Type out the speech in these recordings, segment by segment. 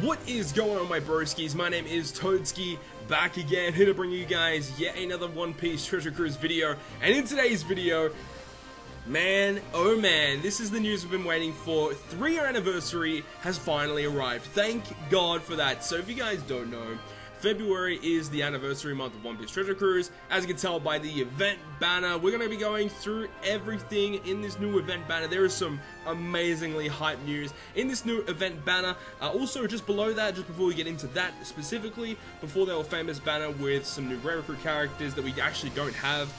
What is going on, my broskiis? My name is Toadski, back again, here to bring you guys yet another One Piece Treasure Cruise video. And in today's video, man, oh man, this is the news we've been waiting for. 3-year anniversary has finally arrived. Thank God for that. So if you guys don't know, February is the anniversary month of One Piece Treasure Cruise. As you can tell by the event banner, we're going to be going through everything in this new event banner. There is some amazingly hype news in this new event banner. Also, just below that, just before we get into that specifically, before the famous banner with some new rare recruit characters that we actually don't have.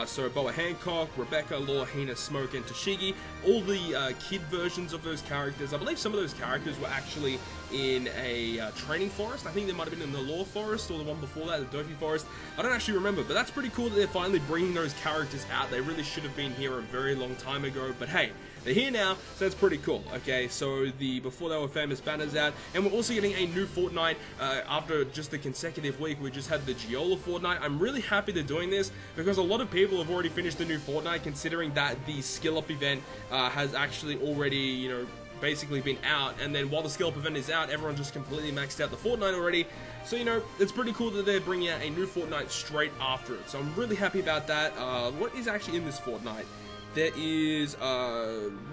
So Boa Hancock, Rebecca, Law, Hina, Smoke, and Toshigi. All the kid versions of those characters. I believe some of those characters were actually in a training forest. I think they might have been in the Law Forest or the one before that, the Dofi Forest. I don't actually remember, but that's pretty cool that they're finally bringing those characters out. They really should have been here a very long time ago, but hey, they're here now, so that's pretty cool. Okay, so the Before They Were Famous banner's out, and we're also getting a new fortnight after just the consecutive week. We just had the Giola fortnight. I'm really happy they're doing this because a lot of people have already finished the new fortnight, considering that the skill up event has actually already, you know, basically been out, and then while the skill up event is out, everyone just completely maxed out the fortnight already. So, you know, it's pretty cool that they're bringing out a new fortnight straight after it. So I'm really happy about that. What is actually in this fortnight? There is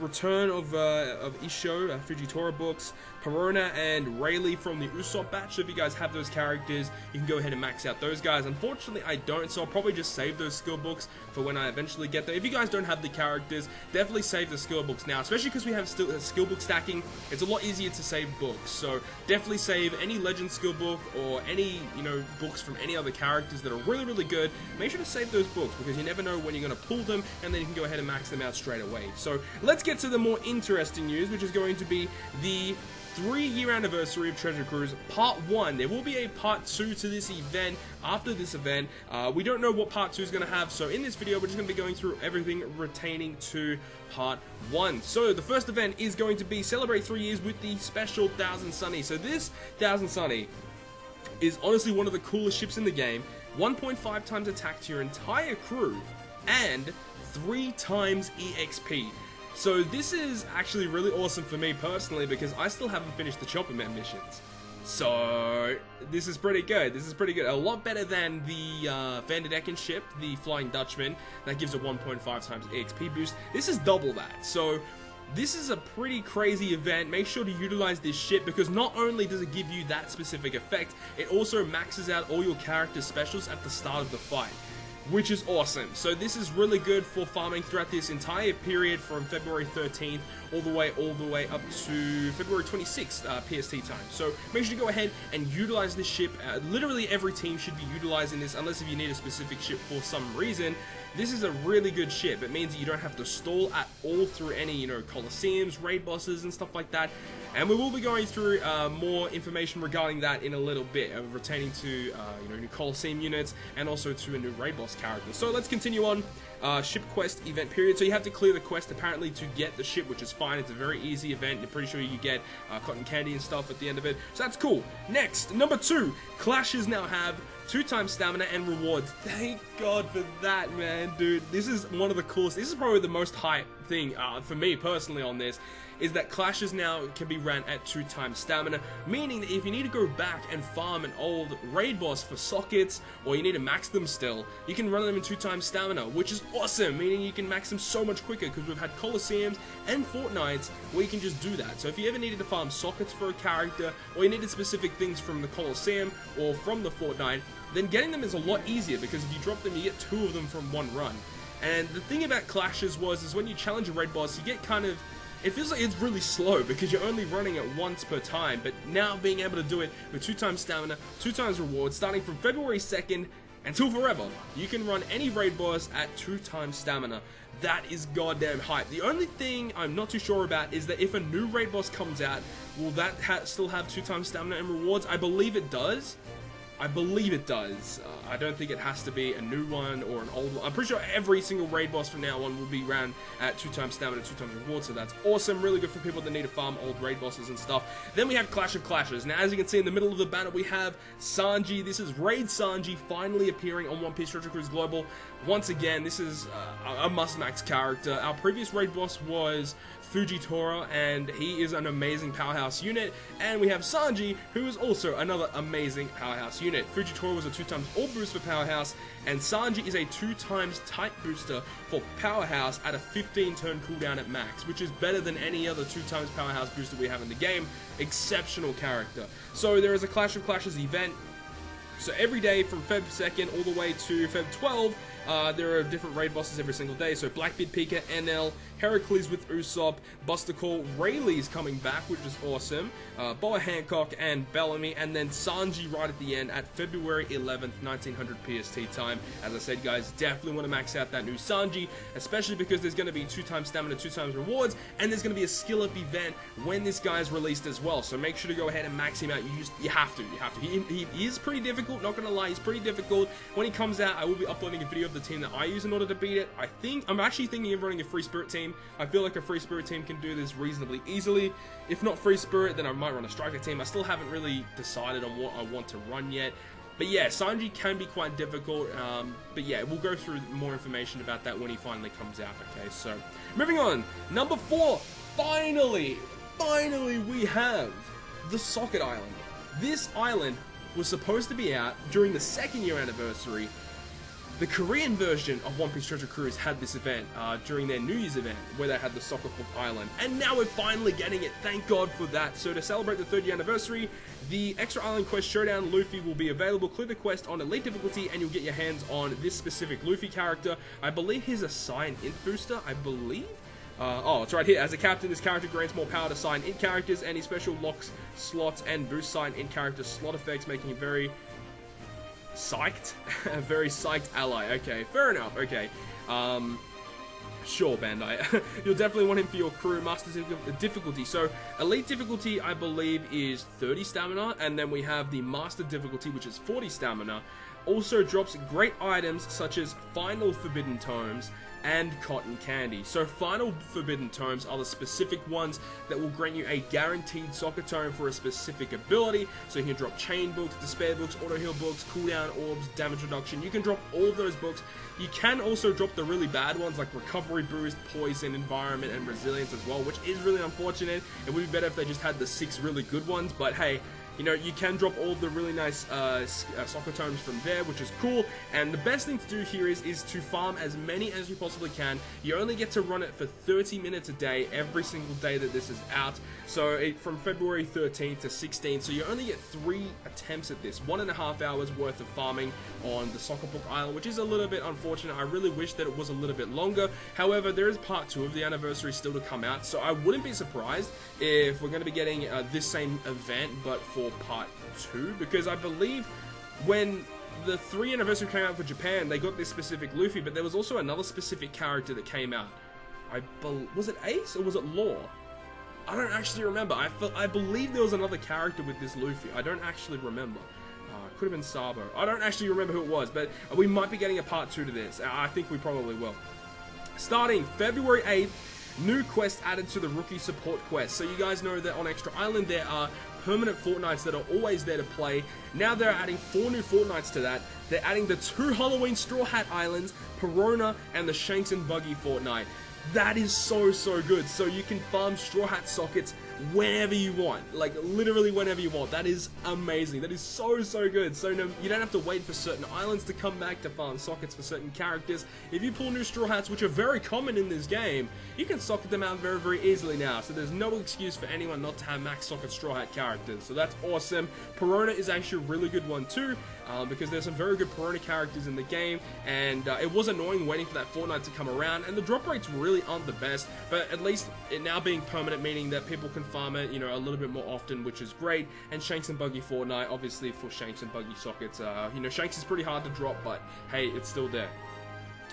return of Isho, Fujitora books, Perona and Rayleigh from the Usopp batch. So if you guys have those characters, you can go ahead and max out those guys. Unfortunately, I don't, so I'll probably just save those skill books for when I eventually get there. If you guys don't have the characters, definitely save the skill books now, especially because we have still skill book stacking. It's a lot easier to save books, so definitely save any legend skill book or any, you know, books from any other characters that are really good. Make sure to save those books because you never know when you're going to pull them, and then you can go ahead and max them out straight away. So let's get to the more interesting news, which is going to be the 3-year anniversary of Treasure Cruise Part 1. There will be a Part 2 to this event after this event. We don't know what Part 2 is going to have, so in this video we're just going to be going through everything retaining to Part 1. So the first event is going to be celebrate 3 years with the special 1000 Sunny. So this 1000 Sunny is honestly one of the coolest ships in the game. 1.5 times attack to your entire crew and 3 times EXP. So this is actually really awesome for me personally because I still haven't finished the Chopper Man missions. So this is pretty good. This is pretty good. A lot better than the Van der Decken ship, the Flying Dutchman, that gives a 1.5 times EXP boost. This is double that. So this is a pretty crazy event. Make sure to utilize this ship because not only does it give you that specific effect, it also maxes out all your character specials at the start of the fight, which is awesome. So this is really good for farming throughout this entire period from February 13th all the way up to February 26th PST time. So make sure to go ahead and utilize this ship. Literally every team should be utilizing this unless if you need a specific ship for some reason. This is a really good ship. It means that you don't have to stall at all through any, you know, Colosseums, raid bosses, and stuff like that. And we will be going through more information regarding that in a little bit, retaining to, you know, new Colosseum units and also to a new raid boss character. So let's continue on. Ship quest event period. So you have to clear the quest apparently to get the ship, which is fine. It's a very easy event. You're pretty sure you get cotton candy and stuff at the end of it. So that's cool. Next, number 2, clashes now have 2 times stamina and rewards. Thank God for that, man, dude. This is one of the coolest. This is probably the most hype thing for me personally on this, is that clashes now can be ran at 2 times stamina, meaning that if you need to go back and farm an old raid boss for sockets, or you need to max them still, you can run them in 2 times stamina, which is awesome, meaning you can max them so much quicker, because we've had Colosseums and Fortnights where you can just do that. So if you ever needed to farm sockets for a character, or you needed specific things from the Colosseum or from the Fortnite, then getting them is a lot easier, because if you drop them, you get 2 of them from 1 run. And the thing about clashes is when you challenge a raid boss, you get kind of, it feels like it's really slow because you're only running it once per time, but now being able to do it with 2 times stamina, 2 times rewards, starting from February 2nd until forever, you can run any raid boss at 2 times stamina. That is goddamn hype. The only thing I'm not too sure about is that if a new raid boss comes out, will that still have 2 times stamina and rewards? I believe it does. I believe it does. I don't think it has to be a new one or an old one. I'm pretty sure every single raid boss from now on will be ran at 2 times stamina, 2 times reward, so that's awesome. Really good for people that need to farm old raid bosses and stuff. Then we have Clash of Clashes. Now, as you can see in the middle of the banner, we have Sanji. This is Raid Sanji finally appearing on One Piece Treasure Cruise Global. Once again, this is a must-max character. Our previous raid boss was Fujitora, and he is an amazing powerhouse unit. And we have Sanji, who is also another amazing powerhouse unit. Fujitora was a 2x all boost for powerhouse, and Sanji is a 2x type booster for powerhouse at a 15-turn cooldown at max, which is better than any other 2x powerhouse booster we have in the game. Exceptional character. So there is a Clash of Clashes event. So every day from Feb 2nd all the way to Feb 12, there are different raid bosses every single day. So Blackbeard Pika, NL, Heracles with Usopp, Buster Call, Rayleigh's coming back, which is awesome, Boa Hancock, and Bellamy, and then Sanji right at the end at February 11th, 1900 PST time. As I said, guys, definitely want to max out that new Sanji, especially because there's going to be 2x stamina, 2x rewards, and there's going to be a skill up event when this guy is released as well. So make sure to go ahead and max him out. You have to. He is pretty difficult, not going to lie, he's pretty difficult. When he comes out, I will be uploading a video of the team that I use in order to beat it. I'm actually thinking of running a Free Spirit team. I feel like a Free Spirit team can do this reasonably easily. If not Free Spirit, then I might run a Striker team. I still haven't really decided on what I want to run yet. But yeah, Sanji can be quite difficult. But yeah, we'll go through more information about that when he finally comes out. Okay, so moving on. Number 4. Finally, we have the Socket Island. This island was supposed to be out during the 2nd year anniversary. The Korean version of One Piece Treasure Cruise had this event during their New Year's event, where they had the Soccer Book Island, and now we're finally getting it. Thank God for that. So to celebrate the 3rd year anniversary, the extra island quest Showdown Luffy will be available. Clear the quest on Elite difficulty, and you'll get your hands on this specific Luffy character. I believe he's a Saiyan Int booster. I believe. Oh, it's right here. As a captain, this character grants more power to Saiyan Int characters, and he special locks slots and boosts Saiyan Int character slot effects, making him very psyched. A very psyched ally. Okay, fair enough. Okay. Sure, Bandai. You'll definitely want him for your crew. Master difficulty. So, Elite difficulty, I believe, is 30 stamina, and then we have the Master difficulty, which is 40 stamina. Also drops great items such as Final Forbidden Tomes and Cotton Candy. So Final Forbidden Tomes are the specific ones that will grant you a guaranteed soccer tome for a specific ability. So you can drop Chain books, Despair books, Auto Heal books, Cooldown Orbs, Damage Reduction. You can drop all of those books. You can also drop the really bad ones like Recovery Boost, Poison, Environment, and Resilience as well, which is really unfortunate. It would be better if they just had the 6 really good ones, but hey, you know, you can drop all the really nice soccer tomes from there, which is cool. And the best thing to do here is to farm as many as you possibly can. You only get to run it for 30 minutes a day, every single day that this is out. So from February 13th to 16th, so you only get 3 attempts at this. 1.5 hours worth of farming on the Soccer Book Island, which is a little bit unfortunate. I really wish that it was a little bit longer. However, there is part 2 of the anniversary still to come out, so I wouldn't be surprised if we're going to be getting this same event, but for part 2, because I believe when the 3 anniversary came out for Japan, they got this specific Luffy, but there was also another specific character that came out. Was it Ace or was it Law? I don't actually remember. I believe there was another character with this Luffy. I don't actually remember. Could have been Sabo. I don't actually remember who it was, but we might be getting a part 2 to this. I think we probably will. Starting February 8th, new quest added to the Rookie Support quest. So you guys know that on Extra Island there are permanent fortnights that are always there to play. Now they're adding 4 new fortnights to that. They're adding the 2 Halloween Straw Hat Islands, Perona, and the Shanks and Buggy fortnight. That is so good. So you can farm Straw Hat sockets whenever you want, like literally whenever you want. That is amazing. That is so good. So no, you don't have to wait for certain islands to come back to farm sockets for certain characters. If you pull new Straw Hats, which are very common in this game, you can socket them out very easily now. So there's no excuse for anyone not to have max socket Straw Hat characters. So that's awesome. Perona is actually a really good one too, because there's some very good Perona characters in the game, and it was annoying waiting for that fortnight to come around, and the drop rates really aren't the best, but at least it now being permanent, meaning that people can farm it, you know, a little bit more often, which is great. And Shanks and Buggy fortnight, obviously for Shanks and Buggy sockets, you know, Shanks is pretty hard to drop, but hey, it's still there.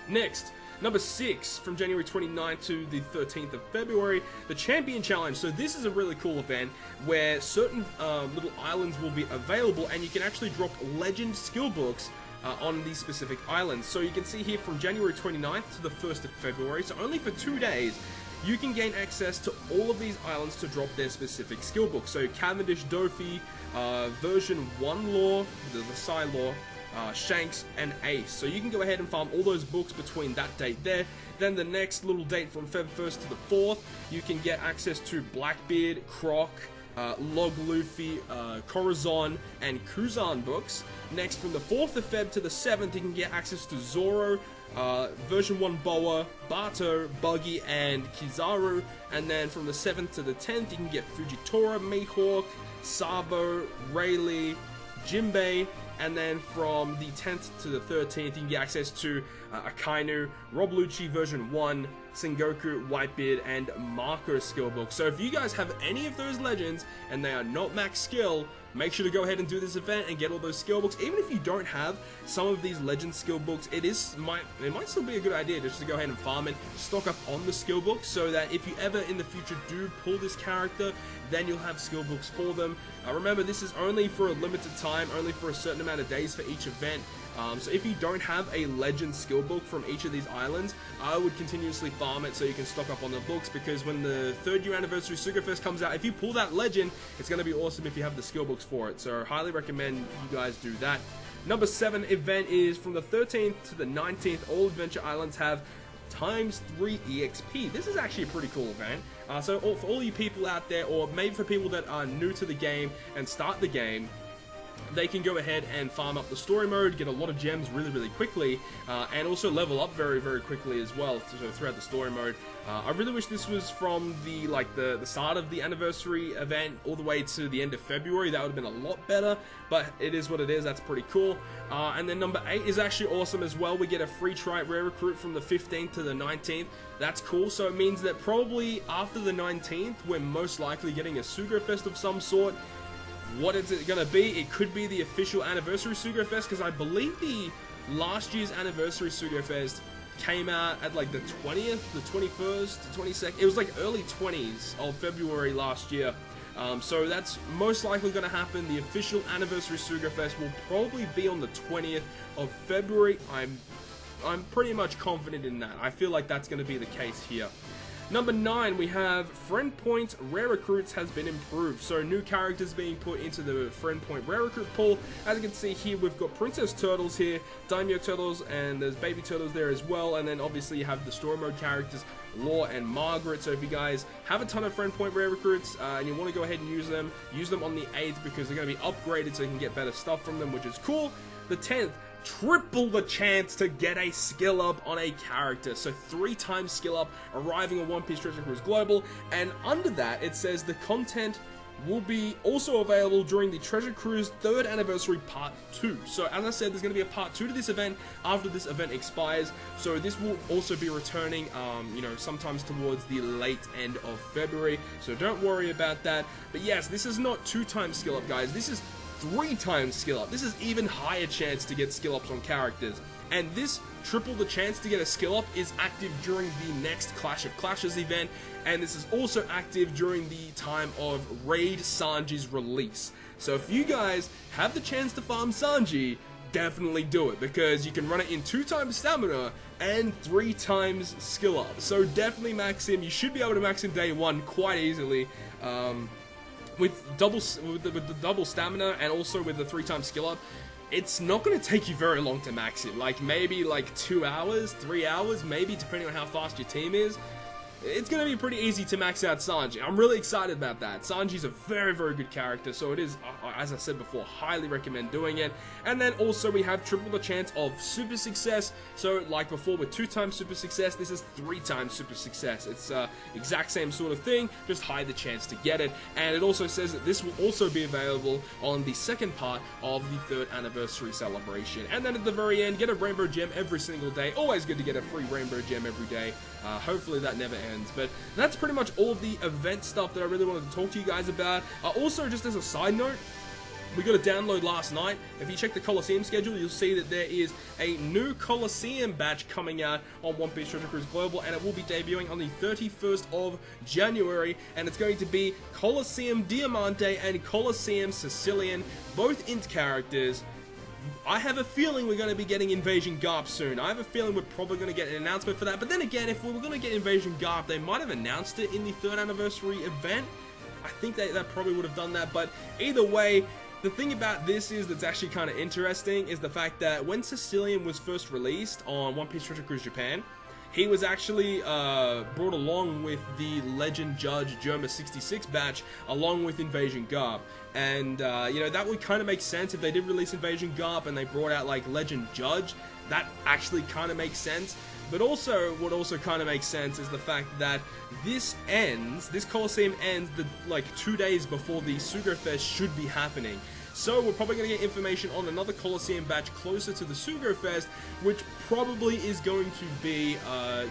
Next, number 6, from January 29th to the 13th of February, the Champion Challenge. So this is a really cool event where certain little islands will be available, and you can actually drop legend skill books on these specific islands. So you can see here from January 29th to the 1st of February, so only for 2 days, you can gain access to all of these islands to drop their specific skill books. So Cavendish Dofi, version 1 lore, the Psy lore, Shanks, and Ace. So you can go ahead and farm all those books between that date there. Then the next little date from Feb 1st to the 4th, you can get access to Blackbeard, Croc, Log Luffy, Corazon, and Kuzan books. Next, from the 4th of Feb to the 7th, you can get access to Zoro, version 1 Boa, Bato, Buggy, and Kizaru. And then from the 7th to the 10th, you can get Fujitora, Mihawk, Sabo, Rayleigh, Jinbei. And then from the 10th to the 13th, you can get access to Akainu, Rob Lucci version 1, Sengoku, Whitebeard, and Marco skill books. So if you guys have any of those legends and they are not max skill, make sure to go ahead and do this event and get all those skill books. Even if you don't have some of these legend skill books, it might still be a good idea just to go ahead and farm it, stock up on the skill books, so that if you ever in the future do pull this character, then you'll have skill books for them. Remember, this is only for a limited time, only for a certain amount of days for each event. So if you don't have a legend skill book from each of these islands, I would continuously farm it so you can stock up on the books, because when the 3rd year anniversary Sugar Fest comes out, if you pull that legend, it's going to be awesome if you have the skill books for it. So highly recommend you guys do that. Number 7 event is from the 13th to the 19th. All Adventure Islands have times 3 EXP. This is actually a pretty cool event. So for all you people out there, or maybe for people that are new to the game and start the game, they can go ahead and farm up the story mode, get a lot of gems really quickly, and also level up very quickly as well throughout the story mode. I really wish this was from the start of the anniversary event all the way to the end of February. That would have been a lot better, but it is what it is. That's pretty cool. And then number 8 is actually awesome as well. We get a free Trite Rare Recruit from the 15th to the 19th. That's cool. So it means that probably after the 19th, we're most likely getting a Sugo Fest of some sort. What is it going to be? It could be the official anniversary Sugo Fest, because I believe the last year's anniversary Sugo Fest came out at like the 20th, the 21st, the 22nd. It was like early 20s of February last year. So that's most likely going to happen. The official anniversary Sugo Fest will probably be on the 20th of February. I'm pretty much confident in that. I feel like that's going to be the case here. Number 9, we have Friend Point Rare Recruits has been improved. So new characters being put into the Friend Point Rare Recruit pool. As you can see here, we've got Princess Turtles here, Daimyo Turtles, and there's Baby Turtles there as well. And then obviously you have the story mode characters, Law and Margaret. So if you guys have a ton of Friend Point Rare Recruits and you want to go ahead and use them on the 8th, because they're going to be upgraded so you can get better stuff from them, which is cool. The 10th, triple the chance to get a skill up on a character. So 3 times skill up arriving on One Piece Treasure Cruise Global. And under that, it says the content will be also available during the Treasure Cruise 3rd Anniversary Part 2. So as I said, there's going to be a Part 2 to this event after this event expires. So this will also be returning, sometimes towards the late end of February. So don't worry about that. But yes, this is not 2 times skill up, guys. This is 3 times skill up. This is even higher chance to get skill ups on characters. And this triple the chance to get a skill up is active during the next Clash of Clashes event, and this is also active during the time of Raid Sanji's release. So if you guys have the chance to farm Sanji, definitely do it, because you can run it in 2 times stamina and 3 times skill up. So definitely max him. You should be able to max him day 1 quite easily. With the double stamina and also with the 3 times skill up, it's not going to take you very long to max it. Like maybe like 2 hours, 3 hours, maybe, depending on how fast your team is. It's going to be pretty easy to max out Sanji. I'm really excited about that. Sanji's a very good character, so it is, as I said before, highly recommend doing it. And then also we have triple the chance of super success. So like before with 2 times super success, this is 3 times super success. It's exact same sort of thing, just high the chance to get it. And it also says that this will also be available on the 2nd part of the 3rd anniversary celebration. And then at the very end, get a rainbow gem every single day. Always good to get a free rainbow gem every day. Hopefully that never ends. But that's pretty much all of the event stuff that I really wanted to talk to you guys about. Also, just as a side note, we got a download last night. If you check the Coliseum schedule, you'll see that there is a new Coliseum batch coming out on One Piece Treasure Cruise Global, and it will be debuting on the 31st of January, and it's going to be Coliseum Diamante and Coliseum Sicilian, both int characters. I have a feeling we're going to be getting Invasion Garp soon. I have a feeling we're probably going to get an announcement for that. But then again, if we were going to get Invasion Garp, they might have announced it in the 3rd anniversary event. I think they probably would have done that. But either way, the thing about this is that's actually kind of interesting is the fact that when Sicilian was first released on One Piece Treasure Cruise Japan, he was actually brought along with the Legend Judge Germa 66 batch, along with Invasion Garp. And, you know, that would kind of make sense if they did release Invasion Garp and they brought out, like, Legend Judge. That actually kind of makes sense. But also, what also kind of makes sense is the fact that this Coliseum ends, like, 2 days before the Sugo Fest should be happening. So we're probably going to get information on another Coliseum batch closer to the Sugo Fest, which probably is going to be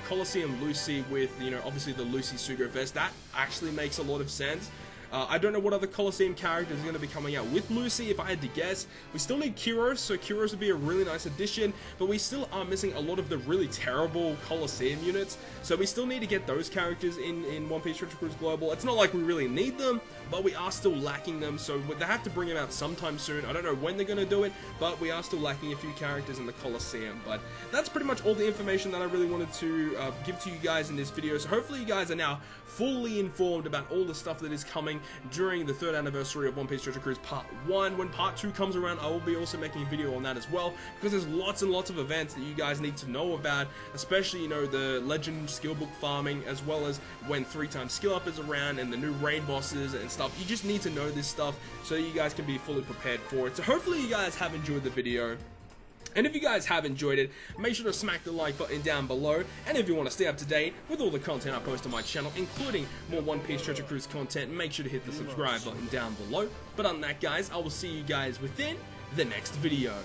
Coliseum Lucy with, you know, obviously the Lucy Sugo Fest. That actually makes a lot of sense. I don't know what other Coliseum characters are going to be coming out with Lucy. If I had to guess, we still need Kyros, so Kyros would be a really nice addition, but we still are missing a lot of the really terrible Coliseum units, so we still need to get those characters in One Piece Treasure Cruise Global. It's not like we really need them, but we are still lacking them, so they have to bring them out sometime soon. I don't know when they're going to do it, but we are still lacking a few characters in the Coliseum. But that's pretty much all the information that I really wanted to give to you guys in this video, so hopefully you guys are now fully informed about all the stuff that is coming during the 3rd anniversary of One Piece Treasure Cruise Part 1. When Part 2 comes around, I will be also making a video on that as well, because there's lots and lots of events that you guys need to know about, especially, you know, the Legend skill book farming, as well as when 3x skill up is around and the new raid bosses and stuff. You just need to know this stuff so you guys can be fully prepared for it. So hopefully you guys have enjoyed the video. And if you guys have enjoyed it, make sure to smack the like button down below. And if you want to stay up to date with all the content I post on my channel, including more One Piece Treasure Cruise content, make sure to hit the subscribe button down below. But other than that, guys, I will see you guys within the next video.